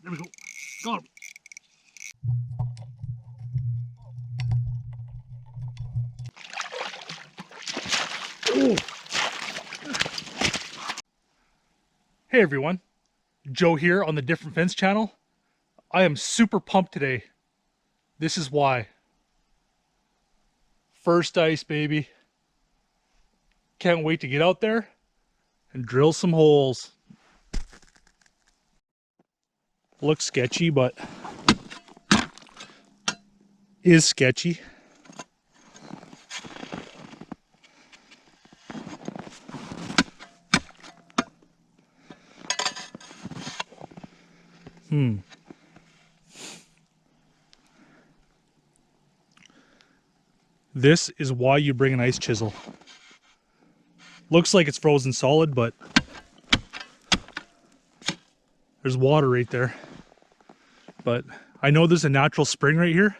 There we go. Got him. Oh. Hey everyone, Joe here on the Different Fence channel. I am super pumped today. This is why. First ice, baby. Can't wait to get out there and drill some holes. Looks sketchy, but is sketchy. This is why you bring an ice chisel. Looks like it's frozen solid, but there's water right there. But I know there's a natural spring right here.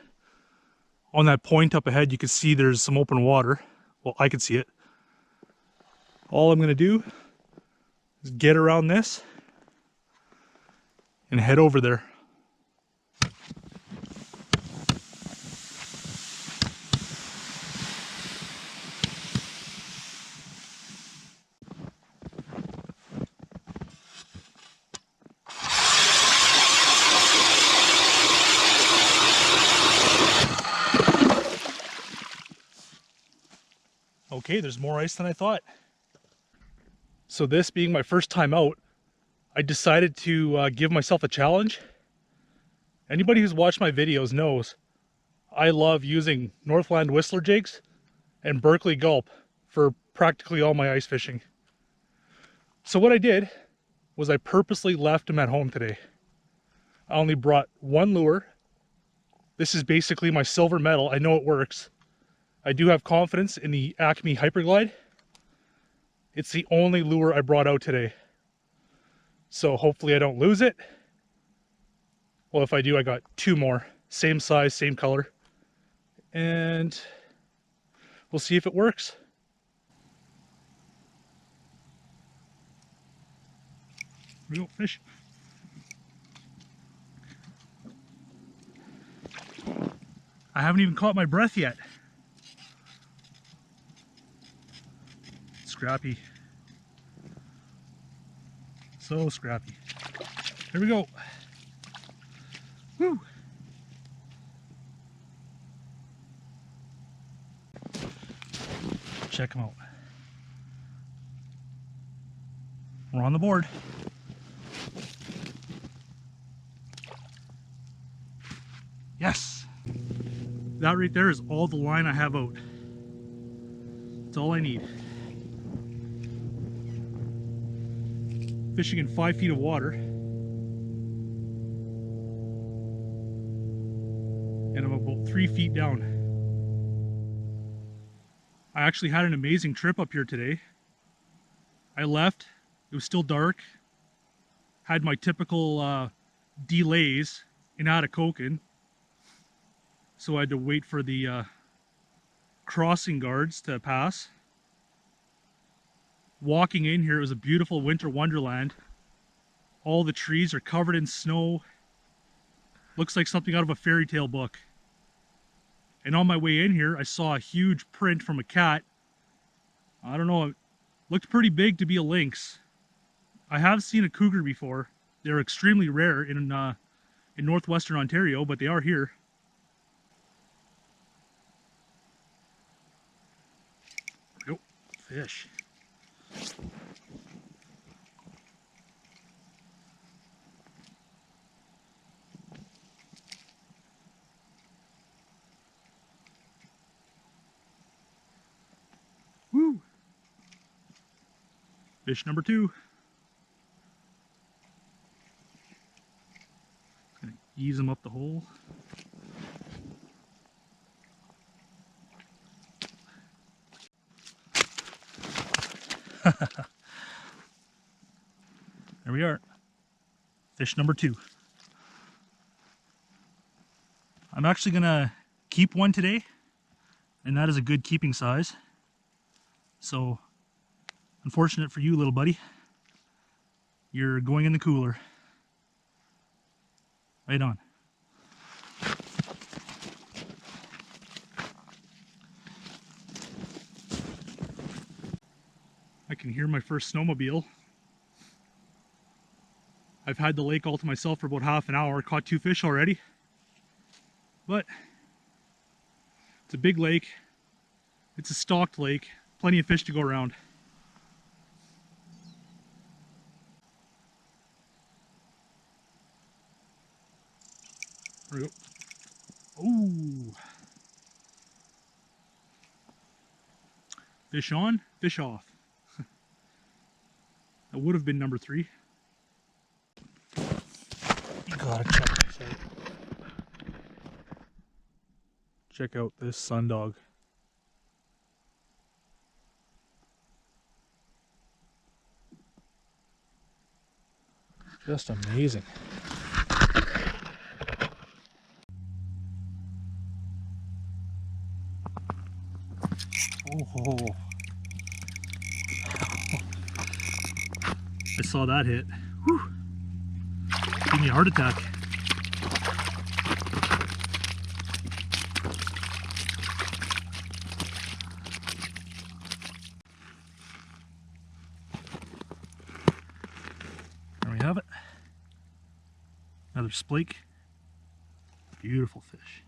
On that point up ahead, you can see there's some open water. Well, I can see it. All I'm gonna do is get around this and head over there. Okay, there's more ice than I thought. So this being my first time out, I decided to give myself a challenge. Anybody who's watched my videos knows I love using Northland Whistler jigs and Berkeley Gulp for practically all my ice fishing. So what I did was I purposely left them at home today. I only brought one lure. This is basically my silver medal. I know it works. I do have confidence in the Acme Hyperglide. It's the only lure I brought out today. So hopefully I don't lose it. Well, if I do, I got two more. Same size, same color. And we'll see if it works. Here we go, fish. I haven't even caught my breath yet. Scrappy. So scrappy. Here we go. Woo! Check them out. We're on the board. Yes! That right there is all the line I have out. That's all I need. Fishing in 5 feet of water. And I'm about 3 feet down. I actually had an amazing trip up here today. I left, it was still dark. Had my typical delays in Atikokan. So I had to wait for the crossing guards to pass. Walking in here, it was a beautiful winter wonderland. All the trees are covered in snow. Looks like something out of a fairy tale book. And on my way in here, I saw a huge print from a cat. I don't know, it looked pretty big to be a lynx. I have seen a cougar before. They're extremely rare in northwestern Ontario, but they are here. Go, fish. Woo! Fish number 2. Gonna ease them up the hole. There we are. Fish number 2. I'm actually gonna keep one today, and that is a good keeping size. So, unfortunate for you, little buddy. You're going in the cooler. Right on. I can hear my first snowmobile. I've had the lake all to myself for about half an hour, caught 2 fish already. But it's a big lake. It's a stocked lake. Plenty of fish to go around. There we go. Ooh. Fish on, fish off. That would have been number 3. You gotta check this out. Check out this sundog. Just amazing. Oh, I saw that hit. Whew. Gave me a heart attack. There we have it. Another splake. Beautiful fish.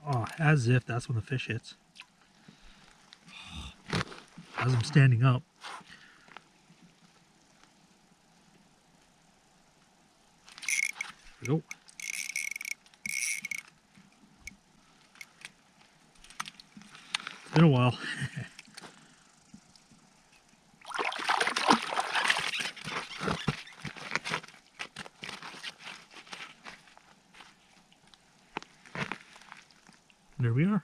Oh, as if that's when the fish hits. As I'm standing up. There we go. It's been a while. There we are.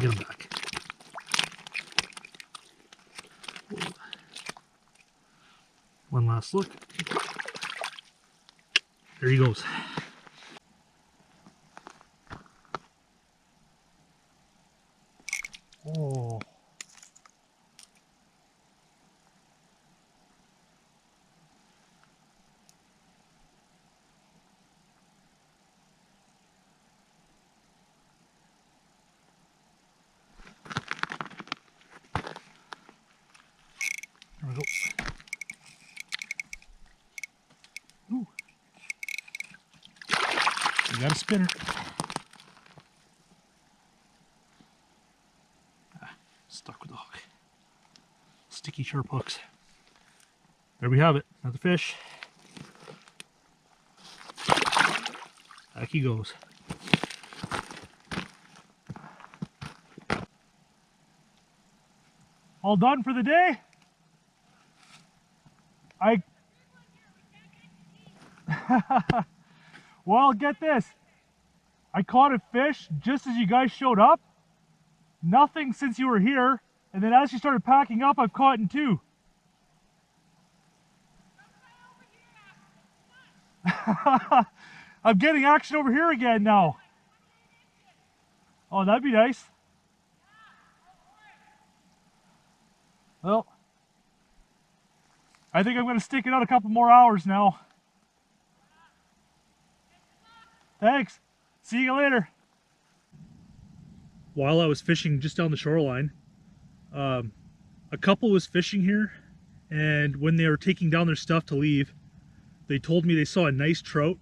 Get him back. One last look. There he goes. Oh. There we go. Ooh. We got a spinner. Stuck with the hook. Sticky sharp hooks. There we have it. Another fish. Back he goes. All done for the day? Well, get this. I caught a fish just as you guys showed up. Nothing since you were here. And then as you started packing up, I've caught in 2. I'm getting action over here again now. Oh, that'd be nice. Well, I think I'm going to stick it out a couple more hours now. Thanks. See you later. While I was fishing just down the shoreline, a couple was fishing here, and when they were taking down their stuff to leave, they told me they saw a nice trout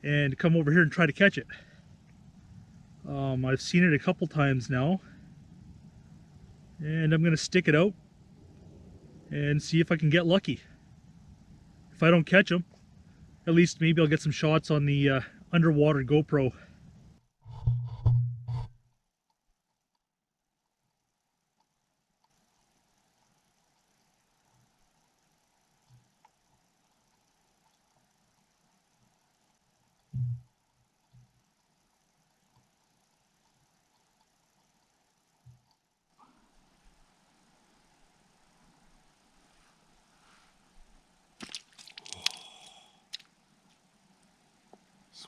and come over here and try to catch it. I've seen it a couple times now, and I'm going to stick it out and see if I can get lucky. If I don't catch them, at least maybe I'll get some shots on the underwater GoPro.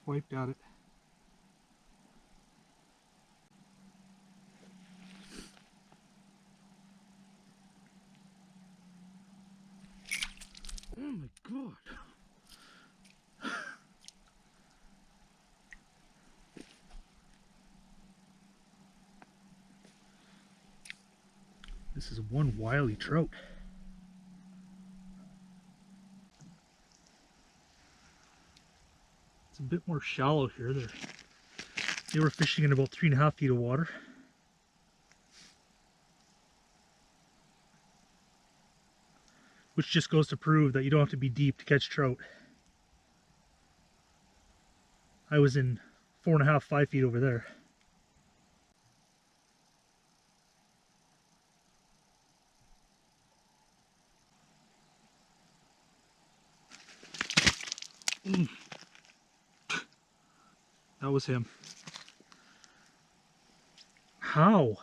swiped at it. Oh my god. This is one wily trout. It's a bit more shallow here. They were fishing in about 3.5 feet of water. Which just goes to prove that you don't have to be deep to catch trout. I was in 4.5, 5 feet over there. That was him. How?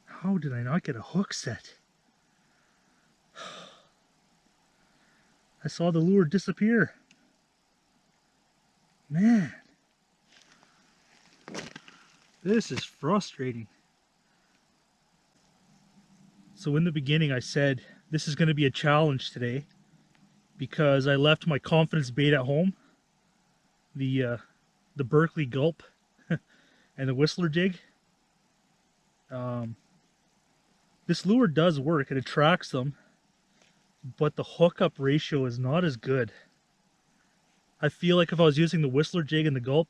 How did I not get a hook set? I saw the lure disappear. Man. This is frustrating. So in the beginning I said this is going to be a challenge today because I left my confidence bait at home. The Berkeley gulp and the whistler jig. This lure does work, it attracts them, but the hookup ratio is not as good. I feel like if I was using the whistler jig and the gulp,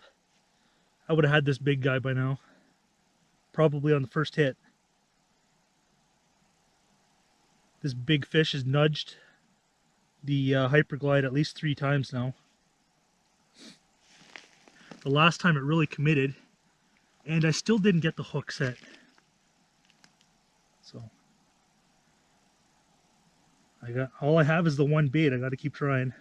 I would have had this big guy by now. Probably on the first hit. This big fish has nudged the hyperglide at least 3 times now. The last time it really committed, and I still didn't get the hook set. So all I have is the one bait. I got to keep trying.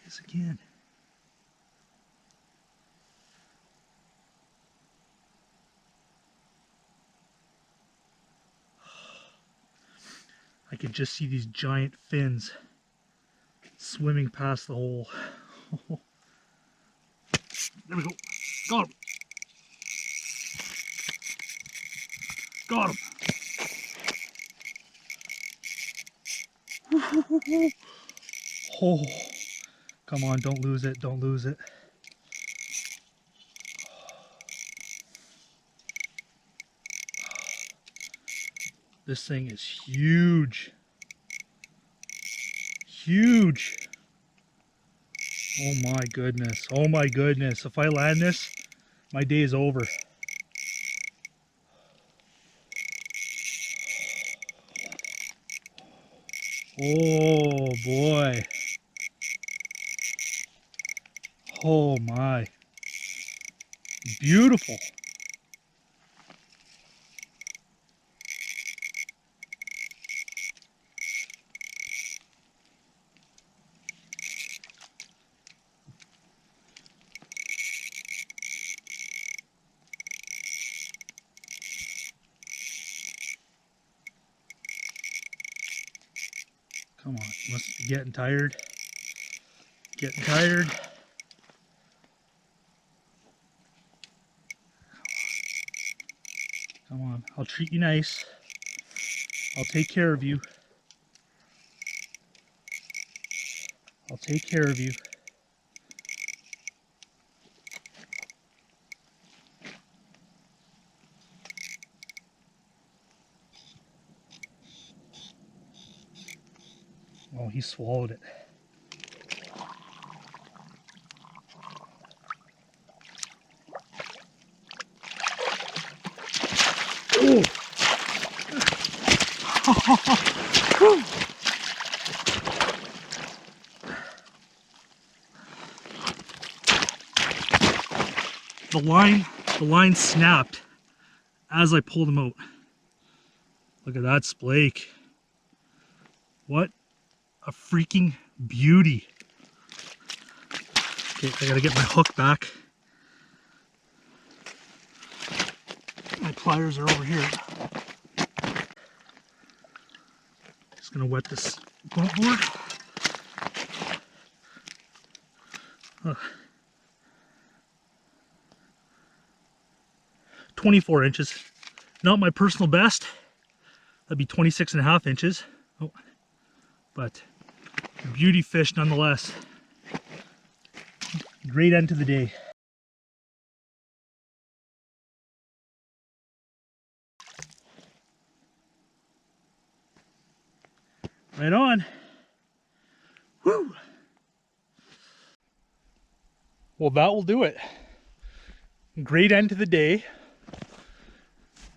This again. I could just see these giant fins swimming past the hole. There we go. Got him. Got him. Oh, come on, don't lose it, don't lose it. This thing is huge. Huge. Oh my goodness. Oh my goodness. If I land this, my day is over. Oh boy. Oh my. Beautiful. Come on, must be getting tired. Getting tired. Come on, I'll treat you nice. I'll take care of you. I'll take care of you. Oh, he swallowed it. Oh. The line snapped as I pulled him out. Look at that splake. What a freaking beauty. Okay, I gotta get my hook back My pliers are over here. Just gonna wet this bump board. 24 inches. Not my personal best. That'd be 26.5 inches. Oh, but beauty fish nonetheless. Great end to the day. Right on. Woo! Well, that will do it. Great end to the day.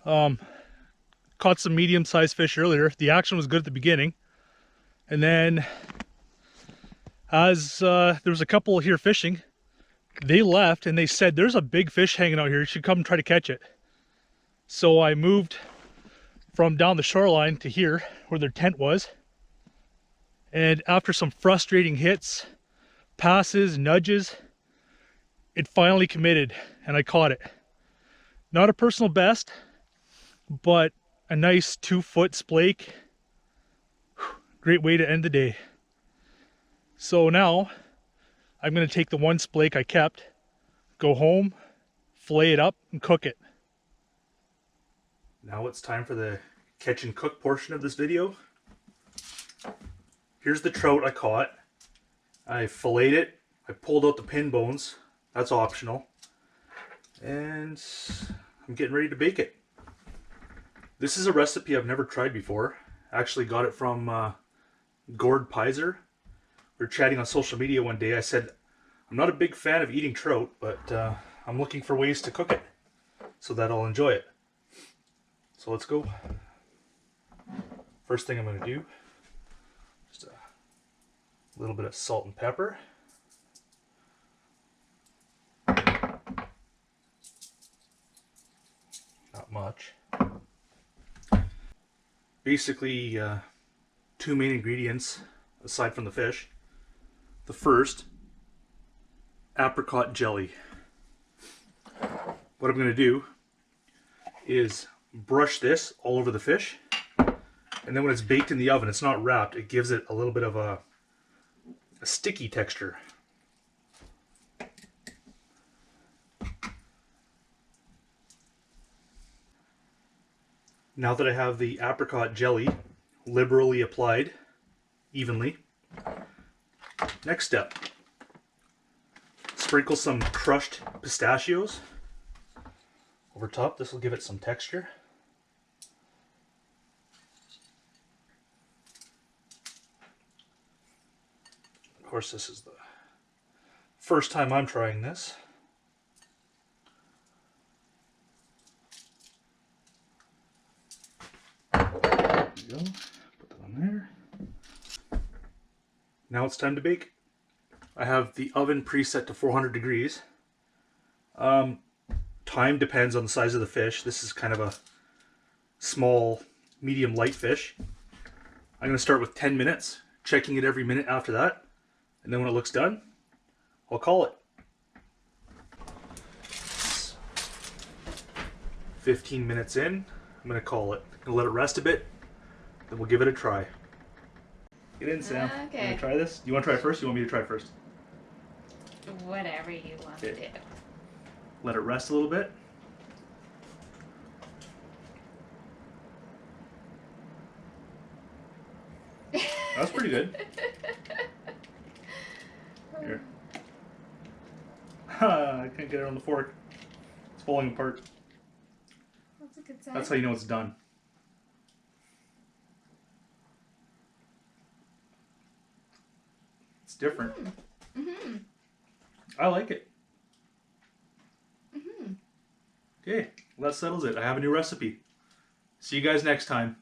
Caught some medium-sized fish earlier. The action was good at the beginning. And then as there was a couple here fishing, they left and they said, there's a big fish hanging out here. You should come and try to catch it. So I moved from down the shoreline to here where their tent was. And after some frustrating hits, passes, nudges, it finally committed and I caught it. Not a personal best, but a nice 2-foot splake. Great way to end the day. So now I'm going to take the one splake I kept, go home, fillet it up and cook it. Now it's time for the catch and cook portion of this video. Here's the trout I caught. I filleted it. I pulled out the pin bones. That's optional. And I'm getting ready to bake it. This is a recipe I've never tried before. I actually got it from Gord Pizer. We were chatting on social media one day. I said, I'm not a big fan of eating trout, but I'm looking for ways to cook it so that I'll enjoy it. So let's go. First thing I'm going to do, just a little bit of salt and pepper. Not much. Basically, two main ingredients aside from the fish. The first, apricot jelly. What I'm going to do is brush this all over the fish, and then when it's baked in the oven, it's not wrapped, it gives it a little bit of a sticky texture. Now that I have the apricot jelly liberally applied evenly, next step, sprinkle some crushed pistachios over top. This will give it some texture. Of course, this is the first time I'm trying this. There we go. Put that on there. Now it's time to bake. I have the oven preset to 400 degrees. Time depends on the size of the fish. This is kind of a small, medium light fish. I'm going to start with 10 minutes, checking it every minute after that. And then when it looks done, I'll call it. 15 minutes in, I'm going to call it. I'm going to let it rest a bit, then we'll give it a try. Get in, Sam. Okay. You want to try this? Do you want to try it first? Or you want me to try it first? Whatever you want to do. Let it rest a little bit. That's pretty good. Here. I can't get it on the fork. It's falling apart. That's a good sign. That's how you know it's done. It's different. Mm-hmm. I like it. Mm-hmm. Okay, well, that settles it. I have a new recipe. See you guys next time.